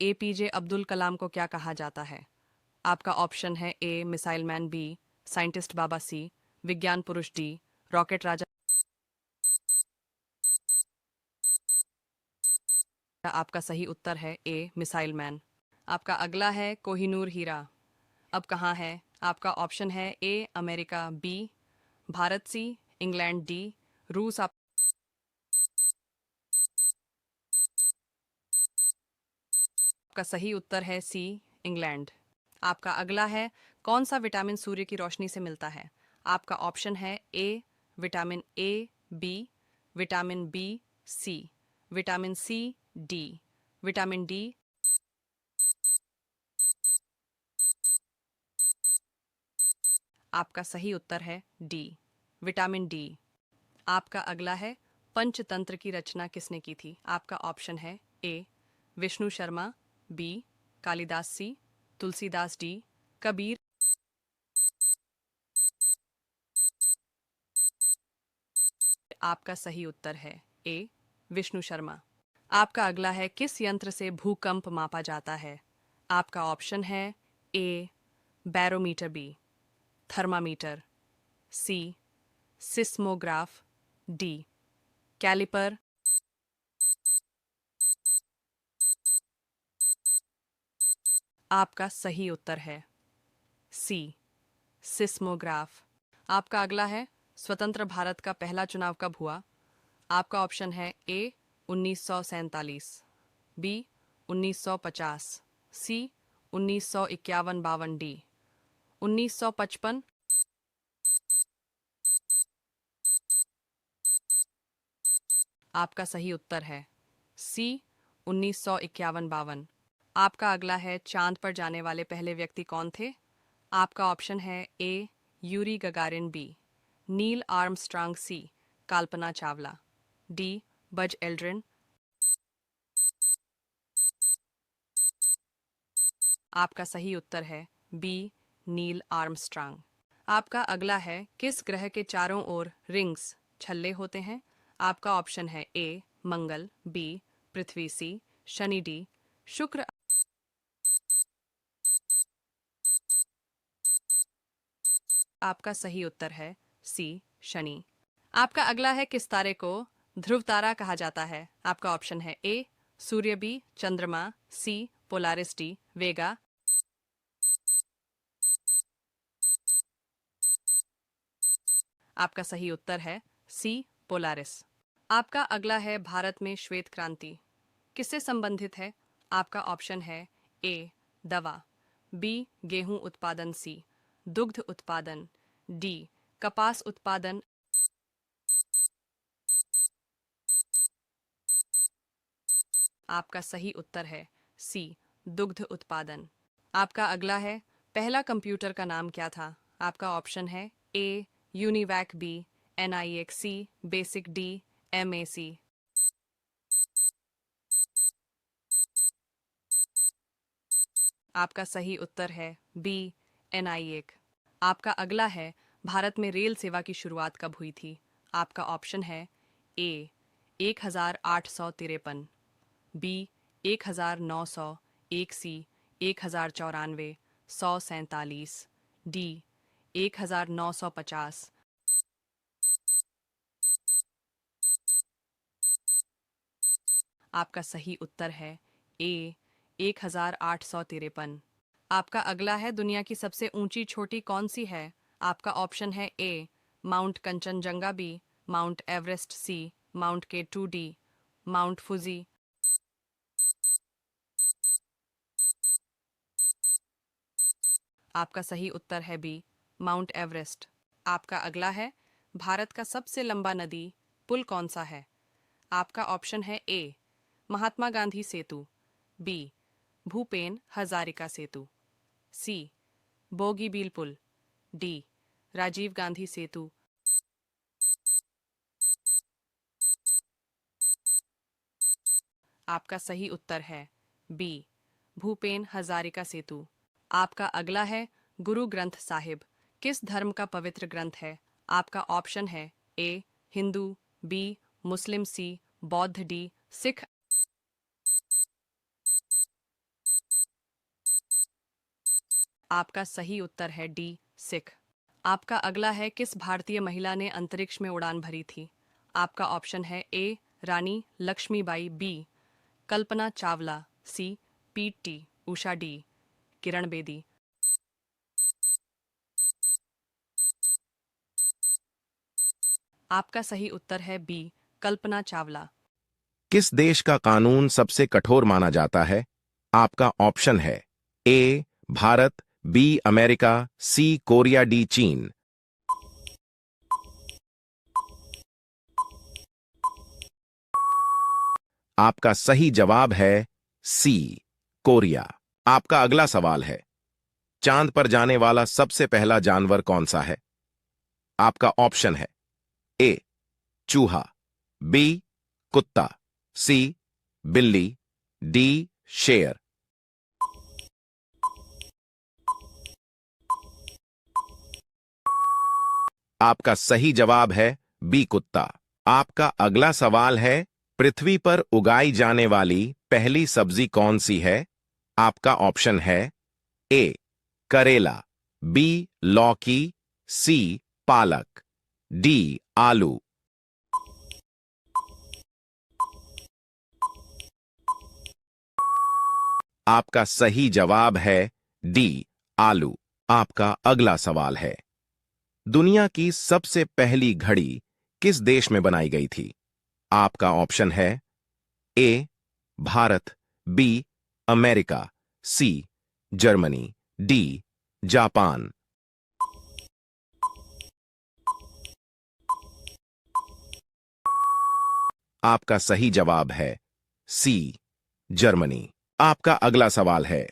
APJ Abdul Kalam को क्या कहा जाता है? आपका ऑप्शन है ए मिसाइल मैन, बी साइंटिस्ट बाबा, सी विज्ञान पुरुष, डी रॉकेट राजा। आपका सही उत्तर है ए मिसाइल मैन। आपका अगला है कोहिनूर हीरा अब कहाँ है? आपका ऑप्शन है A America, B Bharat, C England, D रूस। आपका सही उत्तर है सी इंग्लैंड। आपका अगला है कौन सा विटामिन सूर्य की रोशनी से मिलता है? आपका ऑप्शन है A vitamin A, B vitamin B, C vitamin C, D vitamin D. आपका सही उत्तर है डी विटामिन डी। आपका अगला है पंचतंत्र की रचना किसने की थी? आपका ऑप्शन है ए विष्णु शर्मा, बी कालिदास, सी तुलसीदास, डी कबीर। आपका सही उत्तर है ए विष्णु शर्मा। आपका अगला है किस यंत्र से भूकंप मापा जाता है? आपका ऑप्शन है ए बैरोमीटर, बी थर्मामीटर, सी सिस्मोग्राफ, डी कैलिपर। आपका सही उत्तर है सी सिस्मोग्राफ। आपका अगला है स्वतंत्र भारत का पहला चुनाव कब हुआ? आपका ऑप्शन है ए 1947, बी 1950, सी 1951-52, डी 1955। आपका सही उत्तर है सी 1951-52। आपका अगला है चांद पर जाने वाले पहले व्यक्ति कौन थे? आपका ऑप्शन है A Yuri Gagarin, B Neil Armstrong, C Kalpana Chawla, D Buzz Aldrin. आपका सही उत्तर है बी नील आर्मस्ट्रांग। आपका अगला है किस ग्रह के चारों ओर रिंग्स छल्ले होते हैं? आपका ऑप्शन है ए मंगल, बी पृथ्वी, सी शनि, डी शुक्र। आपका सही उत्तर है सी शनि। आपका अगला है किस तारे को ध्रुव तारा कहा जाता है? आपका ऑप्शन है ए सूर्य, बी चंद्रमा, सी पोलारिस, डी वेगा। आपका सही उत्तर है सी पोलारिस। आपका अगला है भारत में श्वेत क्रांति किससे संबंधित है? आपका ऑप्शन है ए दवा, बी गेहूं उत्पादन, सी दुग्ध उत्पादन, डी कपास उत्पादन। आपका सही उत्तर है सी दुग्ध उत्पादन। आपका अगला है पहला कंप्यूटर का नाम क्या था? आपका ऑप्शन है ए यूनिवैक, बी एनआईएक्स, सी बेसिक, डी एमएसी। आपका सही उत्तर है बी एनआईएक। आपका अगला है भारत में रेल सेवा की शुरुआत कब हुई थी? आपका ऑप्शन है ए 1853, बी 1900, एक, सी 1094, 147, डी 1950। आपका सही उत्तर है ए 1853। आपका अगला है दुनिया की सबसे ऊंची चोटी कौन सी है? आपका ऑप्शन है A Mount Kanchenjunga, B Mount Everest, C Mount K2, D Mount Fuji. आपका सही उत्तर है बी माउंट एवरेस्ट। आपका अगला है भारत का सबसे लंबा नदी पुल कौन सा है? आपका ऑप्शन है ए महात्मा गांधी सेतु, बी भूपेन हजारिका सेतु, सी बोगीबील पुल, डी राजीव गांधी सेतु। आपका सही उत्तर है बी भूपेन हजारिका सेतु। आपका अगला है गुरु ग्रंथ साहिब किस धर्म का पवित्र ग्रंथ है? आपका ऑप्शन है ए हिंदू, बी मुस्लिम, सी बौद्ध, डी सिख। आपका सही उत्तर है डी, सिख। आपका अगला है, किस भारतीय महिला ने अंतरिक्ष में उड़ान भरी थी? आपका ऑप्शन है ए, रानी लक्ष्मीबाई, बी, कल्पना चावला, सी, पीटी उषा, डी, किरण बेदी। आपका सही उत्तर है बी, कल्पना चावला। किस देश का कानून सबसे कठोर माना जाता है? आपका ऑप्शन है A Bharat, B America, C Korea, D चीन। आपका सही जवाब है सी कोरिया। आपका अगला सवाल है, चांद पर जाने वाला सबसे पहला जानवर कौन सा है? आपका ऑप्शन है ए चूहा, बी कुत्ता, सी बिल्ली, डी शेर। आपका सही जवाब है बी कुत्ता। आपका अगला सवाल है, पृथ्वी पर उगाई जाने वाली पहली सब्जी कौन सी है? आपका ऑप्शन है ए करेला, बी लौकी, सी पालक, डी आलू। आपका सही जवाब है डी आलू। आपका अगला सवाल है, दुनिया की सबसे पहली घड़ी किस देश में बनाई गई थी? आपका ऑप्शन है A Bharat, B America, C Germany, D Japan. आपका सही जवाब है सी जर्मनी। आपका अगला सवाल है,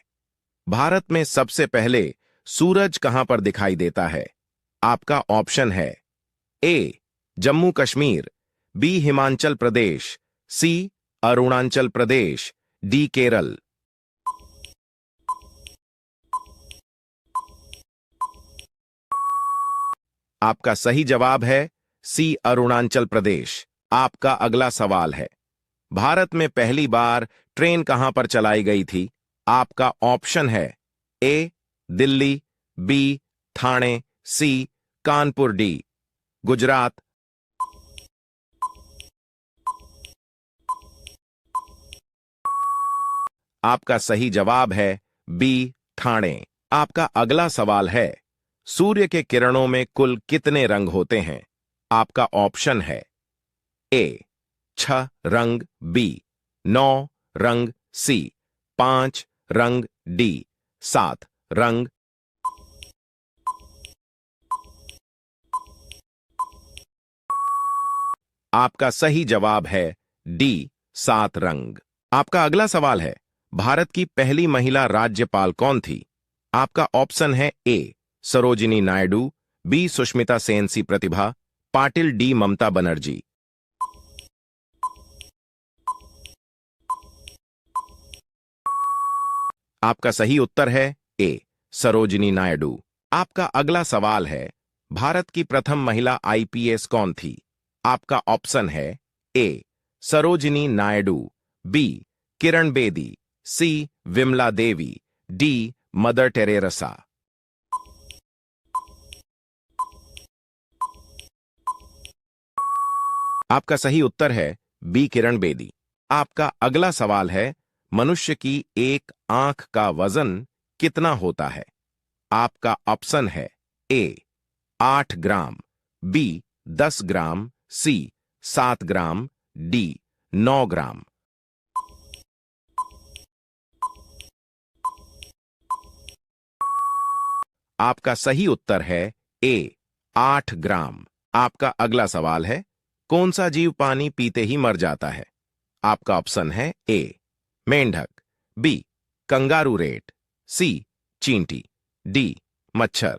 भारत में सबसे पहले सूरज कहां पर दिखाई देता है? आपका ऑप्शन है ए जम्मू कश्मीर, बी हिमाचल प्रदेश, सी अरुणाचल प्रदेश, डी केरल। आपका सही जवाब है सी अरुणाचल प्रदेश। आपका अगला सवाल है, भारत में पहली बार ट्रेन कहां पर चलाई गई थी? आपका ऑप्शन है ए दिल्ली, बी ठाणे, सी कानपुर, डी गुजरात। आपका सही जवाब है बी ठाणे। आपका अगला सवाल है, सूर्य के किरणों में कुल कितने रंग होते हैं? आपका ऑप्शन है ए 6 रंग, बी 9 रंग, सी 5 रंग, डी 7 रंग। आपका सही जवाब है डी 7 रंग। आपका अगला सवाल है, भारत की पहली महिला राज्यपाल कौन थी? आपका ऑप्शन है ए सरोजिनी नायडू, बी सुष्मिता सेन, सी प्रतिभा पाटिल, डी ममता बनर्जी। आपका सही उत्तर है ए सरोजिनी नायडू। आपका अगला सवाल है, भारत की प्रथम महिला आईपीएस कौन थी? आपका ऑप्शन है ए सरोजिनी नायडू, बी किरण बेदी, सी Vimla Devi, D mother Teresa. आपका सही उत्तर है बी किरण बेदी। आपका अगला सवाल है, मनुष्य की एक आंख का वजन कितना होता है? आपका ऑप्शन है ए 8 ग्राम, बी 10 ग्राम, सी 7 ग्राम, डी 9 ग्राम। आपका सही उत्तर है ए 8 ग्राम। आपका अगला सवाल है, कौन सा जीव पानी पीते ही मर जाता है? आपका ऑप्शन है ए मेंढक, बी कंगारू रेट, सी चींटी, डी मच्छर।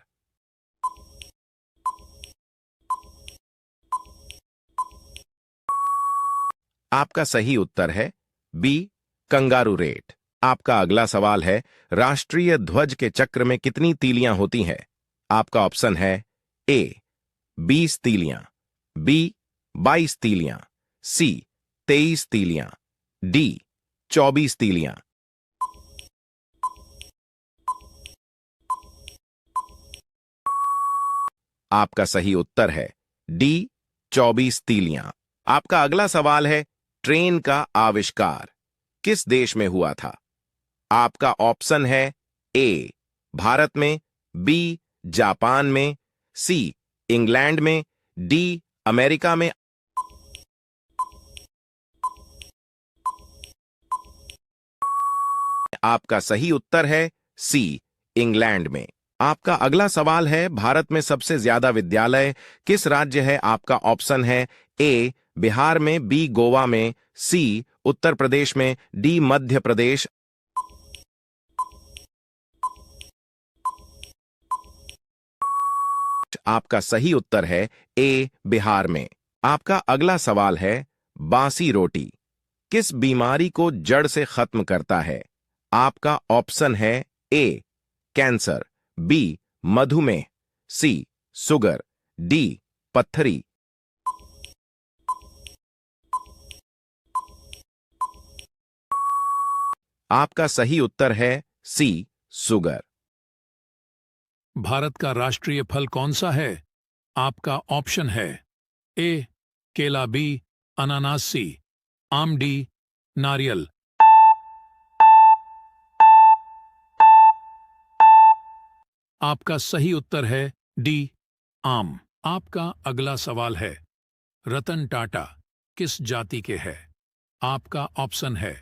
आपका सही उत्तर है बी कंगारू रेट। आपका अगला सवाल है, राष्ट्रीय ध्वज के चक्र में कितनी तीलियां होती हैं? आपका ऑप्शन है ए 20 तीलियां, बी 22 तीलियां, सी 23 तीलियां, डी 24 तीलियां। आपका सही उत्तर है डी 24 तीलियां। आपका अगला सवाल है, ट्रेन का आविष्कार किस देश में हुआ था? आपका ऑप्शन है ए भारत में, बी जापान में, सी इंग्लैंड में, डी अमेरिका में। आपका सही उत्तर है सी इंग्लैंड में। आपका अगला सवाल है, भारत में सबसे ज्यादा विद्यालय किस राज्य है? आपका ऑप्शन है ए बिहार में, बी गोवा में, सी उत्तर प्रदेश में, डी मध्य प्रदेश। आपका सही उत्तर है ए बिहार में। आपका अगला सवाल है, बासी रोटी किस बीमारी को जड़ से खत्म करता है? आपका ऑप्शन है ए कैंसर, बी मधुमेह, सी शुगर, डी पत्थरी। आपका सही उत्तर है सी शुगर। भारत का राष्ट्रीय फल कौन सा है? आपका ऑप्शन है ए केला, बी अनानास, सी आम, डी नारियल। आपका सही उत्तर है डी आम। आपका अगला सवाल है, रतन टाटा किस जाति के हैं? आपका ऑप्शन है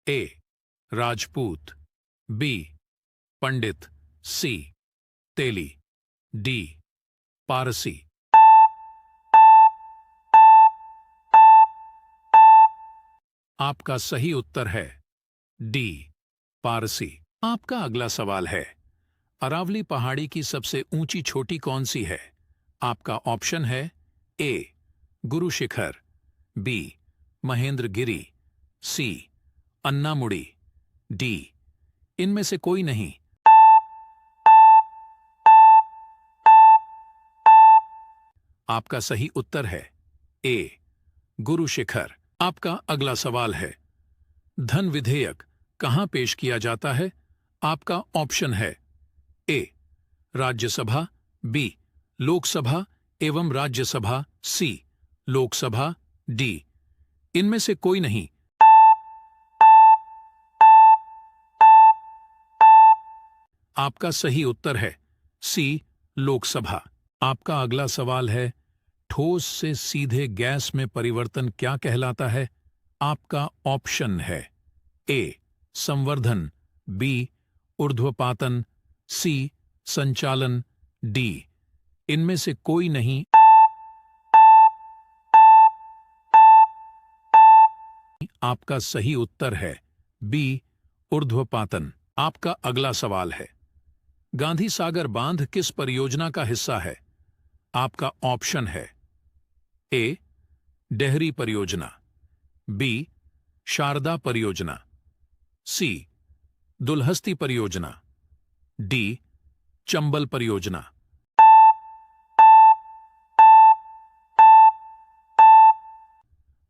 ए राजपूत, बी पंडित, सी तेली, डी पारसी। आपका सही उत्तर है डी पारसी। आपका अगला सवाल है, अरावली पहाड़ी की सबसे ऊंची चोटी कौन सी है? आपका ऑप्शन है ए गुरु शिखर, बी महेंद्रगिरी, सी अन्नामुड़ी, डी इनमें से कोई नहीं। आपका सही उत्तर है ए गुरु शिखर। आपका अगला सवाल है, धन विधेयक कहां पेश किया जाता है? आपका ऑप्शन है ए राज्यसभा, बी लोकसभा एवं राज्यसभा, सी लोकसभा, डी इनमें से कोई नहीं। आपका सही उत्तर है सी लोकसभा। आपका अगला सवाल है, ठोस से सीधे गैस में परिवर्तन क्या कहलाता है? आपका ऑप्शन है ए संवर्धन, बी ऊर्ध्वपातन, सी संचालन, डी इनमें से कोई नहीं। आपका सही उत्तर है बी ऊर्ध्वपातन। आपका अगला सवाल है, गांधी सागर बांध किस परियोजना का हिस्सा है? आपका ऑप्शन है ए डेहरी परियोजना, बी शारदा परियोजना, सी दुलहस्ती परियोजना, डी चंबल परियोजना।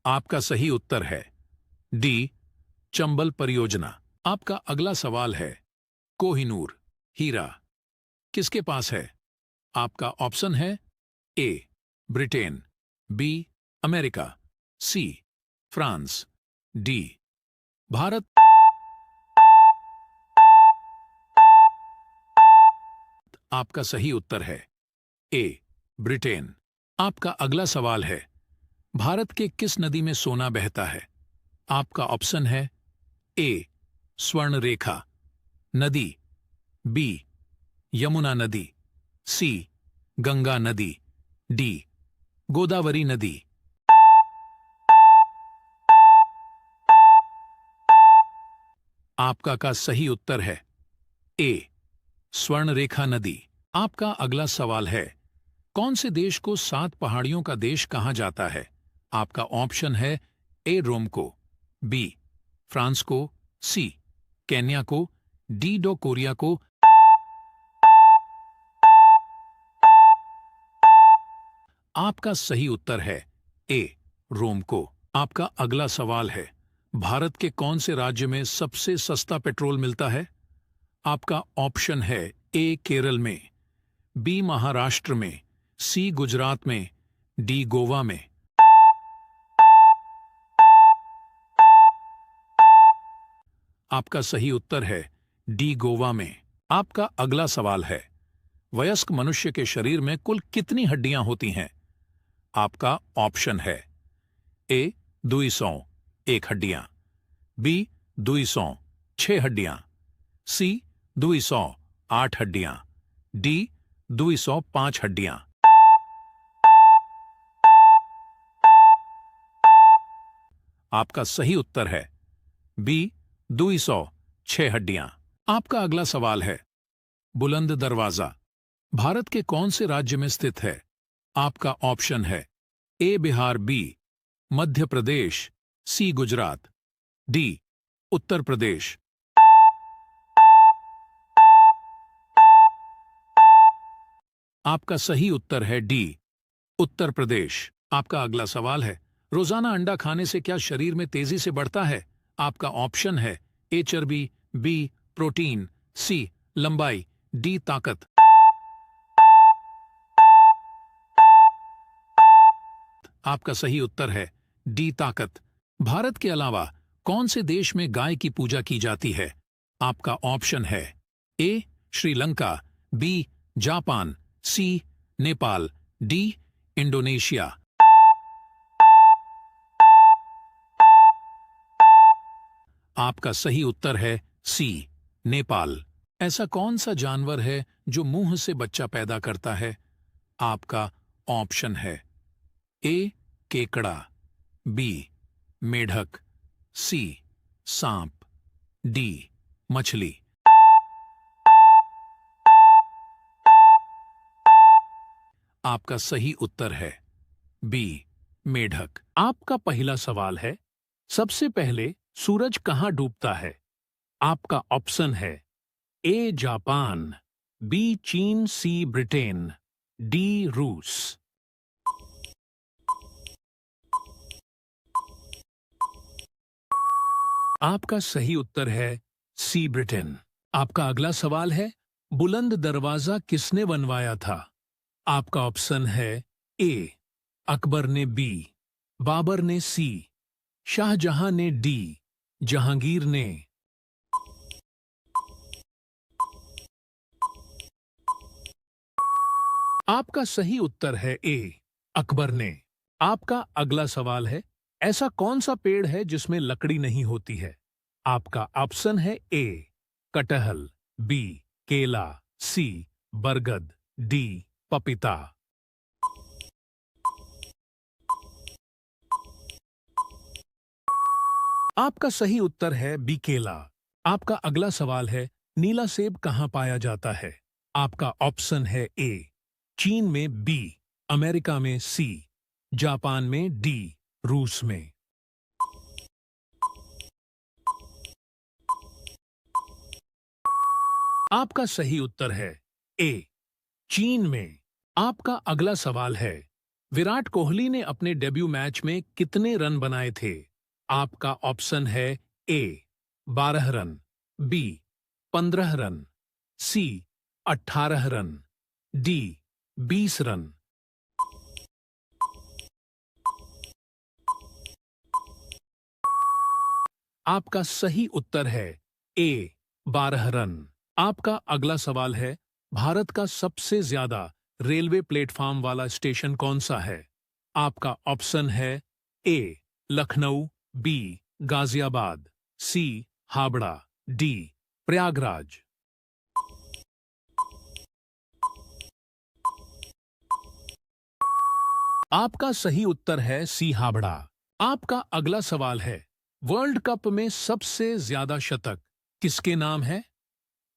आपका सही उत्तर है डी चंबल परियोजना। आपका अगला सवाल है, कोहिनूर हीरा किसके पास है? आपका ऑप्शन है A Britain, B America, C France, D Bharat. आपका सही उत्तर है ए ब्रिटेन। आपका अगला सवाल है, भारत के किस नदी में सोना बहता है? आपका ऑप्शन है ए स्वर्ण रेखा नदी, बी यमुना नदी, सी गंगा नदी, डी गोदावरी नदी। आपका का सही उत्तर है ए स्वर्ण रेखा नदी। आपका अगला सवाल है, कौन से देश को 7 पहाड़ियों का देश कहा जाता है? आपका ऑप्शन है ए रोम को, बी फ्रांस को, सी केन्या को, डी डो कोरिया को। आपका सही उत्तर है ए रोम को। आपका अगला सवाल है, भारत के कौन से राज्य में सबसे सस्ता पेट्रोल मिलता है? आपका ऑप्शन है ए केरल में, बी महाराष्ट्र में, सी गुजरात में, डी गोवा में। आपका सही उत्तर है डी गोवा में। आपका अगला सवाल है, वयस्क मनुष्य के शरीर में कुल कितनी हड्डियां होती हैं? आपका ऑप्शन है ए 200 1 हड्डियां, बी 200 6 हड्डियां, सी 200 8 हड्डियां, डी 205 हड्डियां। आपका सही उत्तर है बी 206 हड्डियां। आपका अगला सवाल है, बुलंद दरवाजा भारत के कौन से राज्य में स्थित है? आपका ऑप्शन है ए बिहार, बी मध्य प्रदेश, सी गुजरात, डी उत्तर प्रदेश। आपका सही उत्तर है डी उत्तर प्रदेश। आपका अगला सवाल है, रोजाना अंडा खाने से क्या शरीर में तेजी से बढ़ता है? आपका ऑप्शन है ए चर्बी, बी प्रोटीन, सी लंबाई, डी ताकत। आपका सही उत्तर है डी ताकत। भारत के अलावा कौन से देश में गाय की पूजा की जाती है? आपका ऑप्शन है ए श्रीलंका, बी जापान, सी नेपाल, डी इंडोनेशिया। आपका सही उत्तर है सी नेपाल। ऐसा कौन सा जानवर है जो मुंह से बच्चा पैदा करता है? आपका ऑप्शन है ए केकड़ा, बी मेढक, सी सांप, डी मछली। आपका सही उत्तर है बी मेढक। आपका पहला सवाल है, सबसे पहले सूरज कहां डूबता है? आपका ऑप्शन है ए जापान, बी चीन, सी ब्रिटेन, डी रूस। आपका सही उत्तर है सी ब्रिटेन। आपका अगला सवाल है, बुलंद दरवाजा किसने बनवाया था? आपका ऑप्शन है ए अकबर ने, बी बाबर ने, सी शाहजहां ने, डी जहांगीर ने। आपका सही उत्तर है ए अकबर ने। आपका अगला सवाल है, ऐसा कौन सा पेड़ है जिसमें लकड़ी नहीं होती है? आपका ऑप्शन है ए कटहल, बी केला, सी बरगद, डी पपीता। आपका सही उत्तर है बी केला। आपका अगला सवाल है, नीला सेब कहां पाया जाता है? आपका ऑप्शन है ए चीन में, बी अमेरिका में, सी जापान में, डी रूस में। आपका सही उत्तर है ए चीन में। आपका अगला सवाल है, विराट कोहली ने अपने डेब्यू मैच में कितने रन बनाए थे? आपका ऑप्शन है ए 12 रन, बी 15 रन, सी 18 रन, डी 20 रन। आपका सही उत्तर है ए 12 रन। आपका अगला सवाल है, भारत का सबसे ज्यादा रेलवे प्लेटफॉर्म वाला स्टेशन कौन सा है? आपका ऑप्शन है ए लखनऊ, बी गाजियाबाद, सी हावड़ा, डी प्रयागराज। आपका सही उत्तर है सी हावड़ा। आपका अगला सवाल है, वर्ल्ड कप में सबसे ज्यादा शतक किसके नाम है?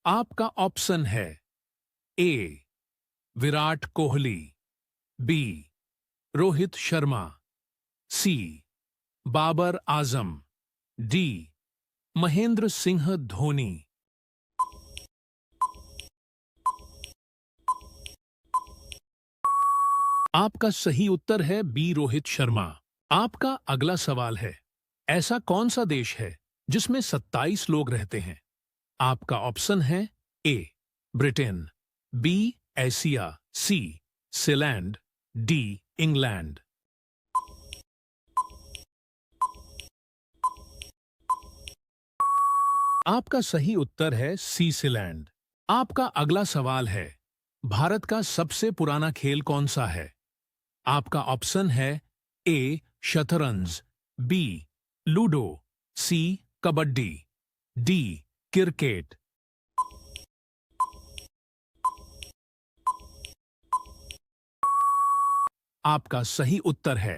आपका ऑप्शन है ए विराट कोहली, बी रोहित शर्मा, सी बाबर आजम, डी महेंद्र सिंह धोनी। आपका सही उत्तर है बी रोहित शर्मा। आपका अगला सवाल है, ऐसा कौन सा देश है जिसमें 27 लोग रहते हैं? आपका ऑप्शन है A Britain, B Asia, C Sealand, D England. आपका सही उत्तर है सी सीलैंड। आपका अगला सवाल है, भारत का सबसे पुराना खेल कौन सा है? आपका ऑप्शन है ए शतरंज, बी लूडो, सी कबड्डी, डी क्रिकेट। आपका सही उत्तर है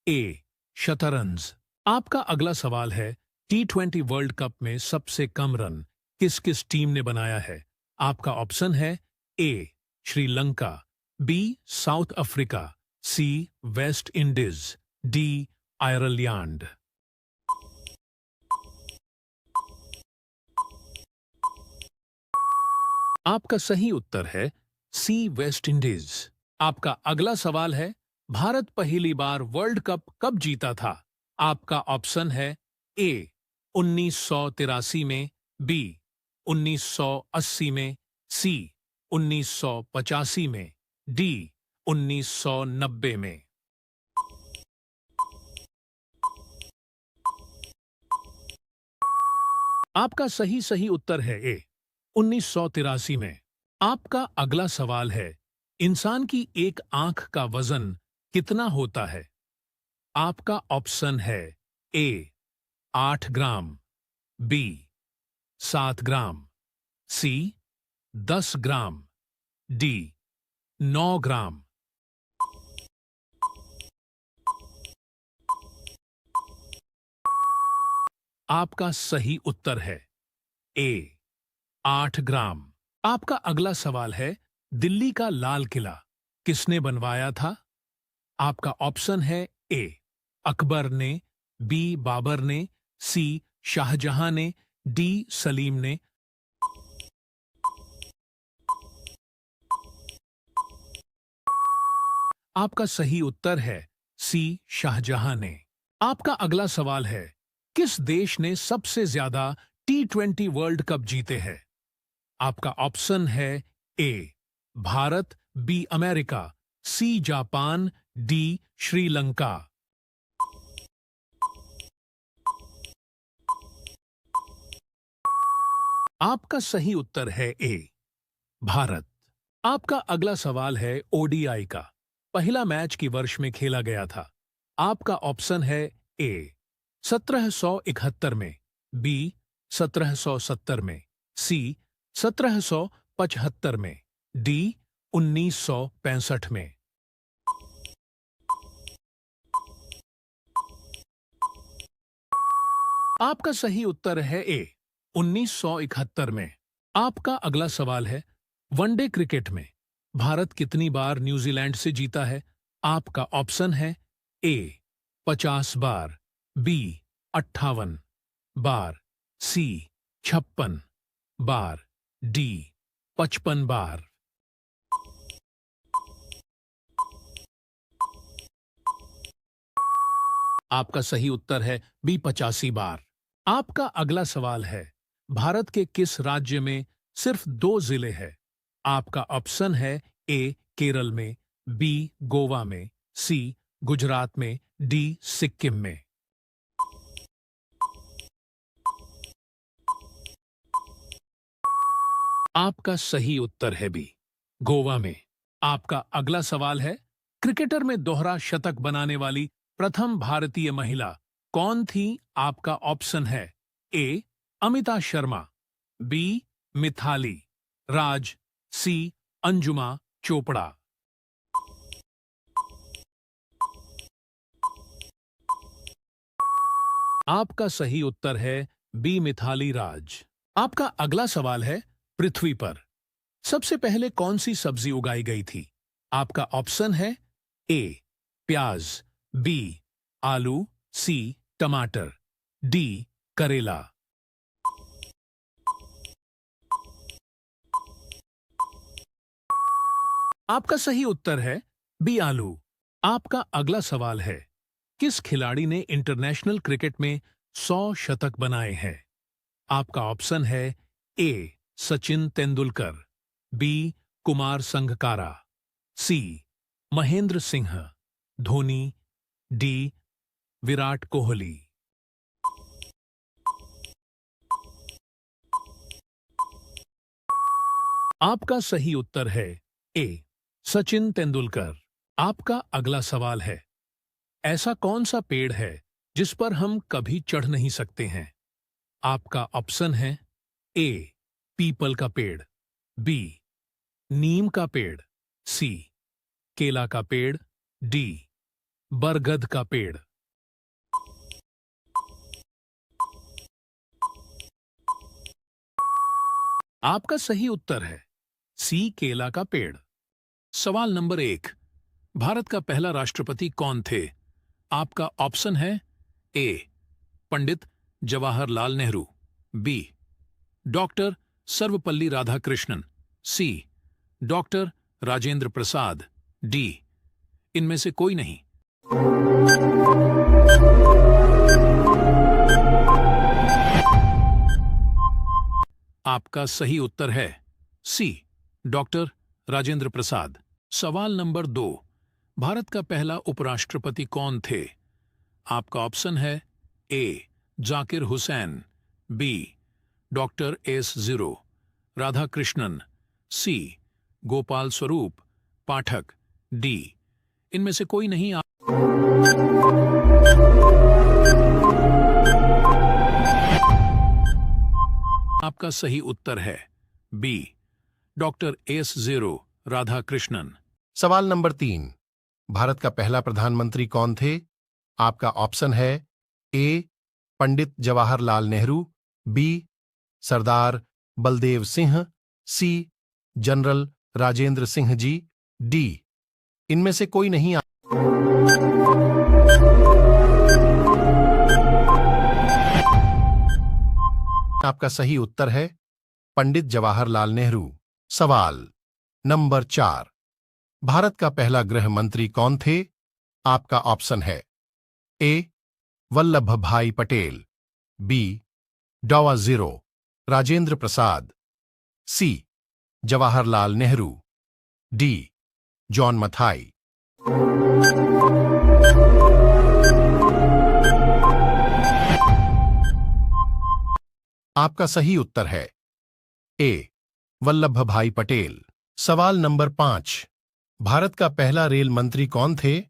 ए शतरंज। आपका अगला सवाल है, T20 वर्ल्ड कप में सबसे कम रन किस किस टीम ने बनाया है? आपका ऑप्शन है ए श्रीलंका, बी साउथ अफ्रीका, सी वेस्ट इंडीज, डी आयरलैंड। आपका सही उत्तर है सी वेस्ट इंडीज। आपका अगला सवाल है, भारत पहली बार वर्ल्ड कप कब जीता था? आपका ऑप्शन है ए 1983 में, बी 1980 में, सी 1985 में, डी 1990 में। आपका सही उत्तर है ए 1983 में। आपका अगला सवाल है, इंसान की एक आंख का वजन कितना होता है? आपका ऑप्शन है ए 8 ग्राम, बी 7 ग्राम, सी 10 ग्राम, डी 9 ग्राम। आपका सही उत्तर है ए 8 ग्राम। आपका अगला सवाल है, दिल्ली का लाल किला किसने बनवाया था? आपका ऑप्शन है ए अकबर ने, बी बाबर ने, सी शाहजहां ने, डी सलीम ने। आपका सही उत्तर है सी शाहजहां ने। आपका अगला सवाल है, किस देश ने सबसे ज्यादा T20 वर्ल्ड कप जीते हैं? आपका ऑप्शन है A Bharat, B America, C Japan, D Sri Lanka. आपका सही उत्तर है ए भारत। आपका अगला सवाल है ओडीआई का। पहला मैच की वर्ष में खेला गया था? आपका ऑप्शन है ए 1771 में, बी 1770 में, सी 1775 में, डी 1965 में। आपका सही उत्तर है ए 1971 में। आपका अगला सवाल है, वनडे क्रिकेट में भारत कितनी बार न्यूजीलैंड से जीता है? आपका ऑप्शन है ए 50 बार, बी 58 बार, सी 56 बार, डी 55 बार। आपका सही उत्तर है बी 85 बार। आपका अगला सवाल है, भारत के किस राज्य में सिर्फ 2 जिले हैं? आपका ऑप्शन है ए केरल में, बी गोवा में, सी गुजरात में, डी सिक्किम में। आपका सही उत्तर है बी गोवा में। आपका अगला सवाल है, क्रिकेटर में दोहरा शतक बनाने वाली प्रथम भारतीय महिला कौन थी? आपका ऑप्शन है ए अमिता शर्मा, बी मिथाली राज, सी अंजुमा चोपड़ा। आपका सही उत्तर है बी मिथाली राज। आपका अगला सवाल है, पृथ्वी पर सबसे पहले कौन सी सब्जी उगाई गई थी? आपका ऑप्शन है ए प्याज, बी आलू, सी टमाटर, डी करेला। आपका सही उत्तर है बी आलू। आपका अगला सवाल है, किस खिलाड़ी ने इंटरनेशनल क्रिकेट में 100 शतक बनाए हैं? आपका ऑप्शन है ए सचिन तेंदुलकर, बी कुमार संगकारा, सी महेंद्र सिंह, धोनी, डी विराट कोहली। आपका सही उत्तर है ए सचिन तेंदुलकर। आपका अगला सवाल है, ऐसा कौन सा पेड़ है जिस पर हम कभी चढ़ नहीं सकते हैं? आपका ऑप्शन है ए पीपल का पेड़, बी नीम का पेड़, सी केला का पेड़, डी बरगद का पेड़। आपका सही उत्तर है सी केला का पेड़। सवाल नंबर 1, भारत का पहला राष्ट्रपति कौन थे? आपका ऑप्शन है ए पंडित जवाहरलाल नेहरू, बी डॉक्टर सर्वपल्ली राधाकृष्णन, सी डॉक्टर राजेंद्र प्रसाद, डी इनमें से कोई नहीं। आपका सही उत्तर है सी डॉक्टर राजेंद्र प्रसाद। सवाल नंबर 2, भारत का पहला उपराष्ट्रपति कौन थे? आपका ऑप्शन है A Zakir Hussain, B doctor S0 Radhakrishnan, C Gopal Swarup Pathak, D इनमें से कोई नहीं। आपका सही उत्तर है बी डॉक्टर S0 राधाकृष्णन। सवाल नंबर 3, भारत का पहला प्रधानमंत्री कौन थे? आपका ऑप्शन है ए पंडित जवाहरलाल नेहरू, बी सरदार बलदेव सिंह, सी जनरल राजेंद्र सिंह जी, डी इनमें से कोई नहीं। आपका सही उत्तर है पंडित जवाहरलाल नेहरू। सवाल नंबर 4, भारत का पहला गृह मंत्री कौन थे? आपका ऑप्शन है ए वल्लभ भाई पटेल, बी डॉ. राजेंद्र प्रसाद, सी जवाहरलाल नेहरू, डी जॉन मथाई। आपका सही उत्तर है ए वल्लभ भाई पटेल। सवाल नंबर 5, भारत का पहला रेल मंत्री कौन थे?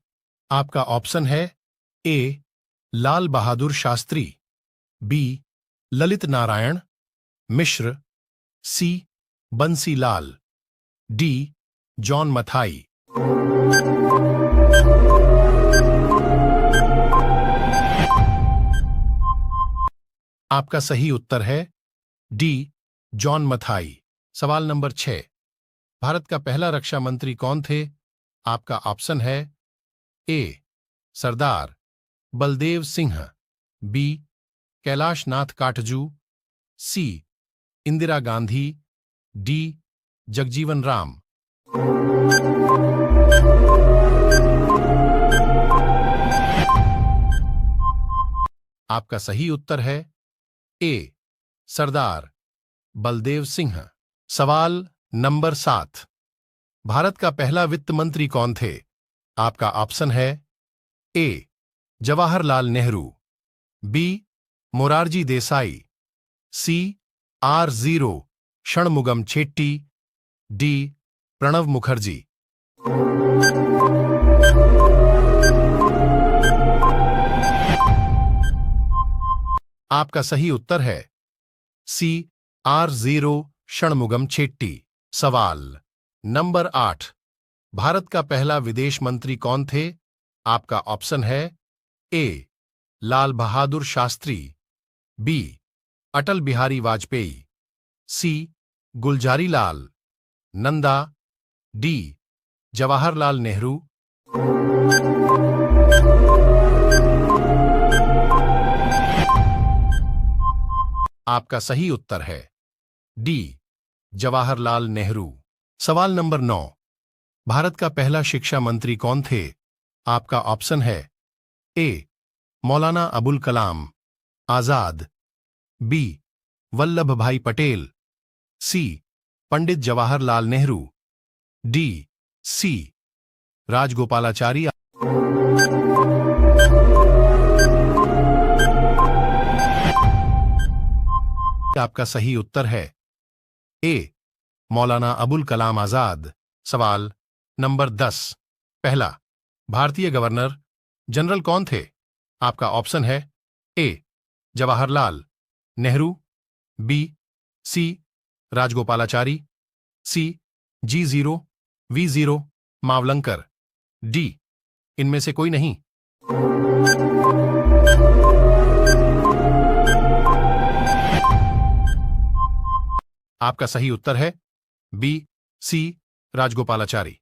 आपका ऑप्शन है ए लाल बहादुर शास्त्री, बी ललित नारायण मिश्र, सी बंसी लाल, डी जॉन मथाई। आपका सही उत्तर है डी जॉन मथाई। सवाल नंबर 6, भारत का पहला रक्षा मंत्री कौन थे? आपका ऑप्शन है ए सरदार बलदेव सिंह, बी कैलाश नाथ काटजू, सी इंदिरा गांधी, डी जगजीवन राम। आपका सही उत्तर है ए सरदार बलदेव सिंह। सवाल नंबर 7, भारत का पहला वित्त मंत्री कौन थे? आपका ऑप्शन है ए जवाहरलाल नेहरू, बी मोरारजी देसाई, सी R0 षणमुगम छेट्टी, डी प्रणब मुखर्जी। आपका सही उत्तर है सी R0 षणमुगम छेट्टी। सवाल नंबर 8, भारत का पहला विदेश मंत्री कौन थे? आपका ऑप्शन है ए लाल बहादुर शास्त्री, बी अटल बिहारी वाजपेयी, सी गुलजारी लाल नंदा, डी जवाहरलाल नेहरू। आपका सही उत्तर है डी जवाहरलाल नेहरू। सवाल नंबर 9, भारत का पहला शिक्षा मंत्री कौन थे? आपका ऑप्शन है ए मौलाना अबुल कलाम आजाद, बी वल्लभ भाई पटेल, सी पंडित जवाहरलाल नेहरू, डी सी राजगोपालाचारी। आपका सही उत्तर है ए मौलाना अबुल कलाम आजाद। सवाल नंबर 10। पहला भारतीय गवर्नर जनरल कौन थे? आपका ऑप्शन है ए जवाहरलाल नेहरू, बी सी राजगोपालाचारी, सी G0 V0 मावलंकर, डी इनमें से कोई नहीं। आपका सही उत्तर है बी सी राजगोपालाचारी।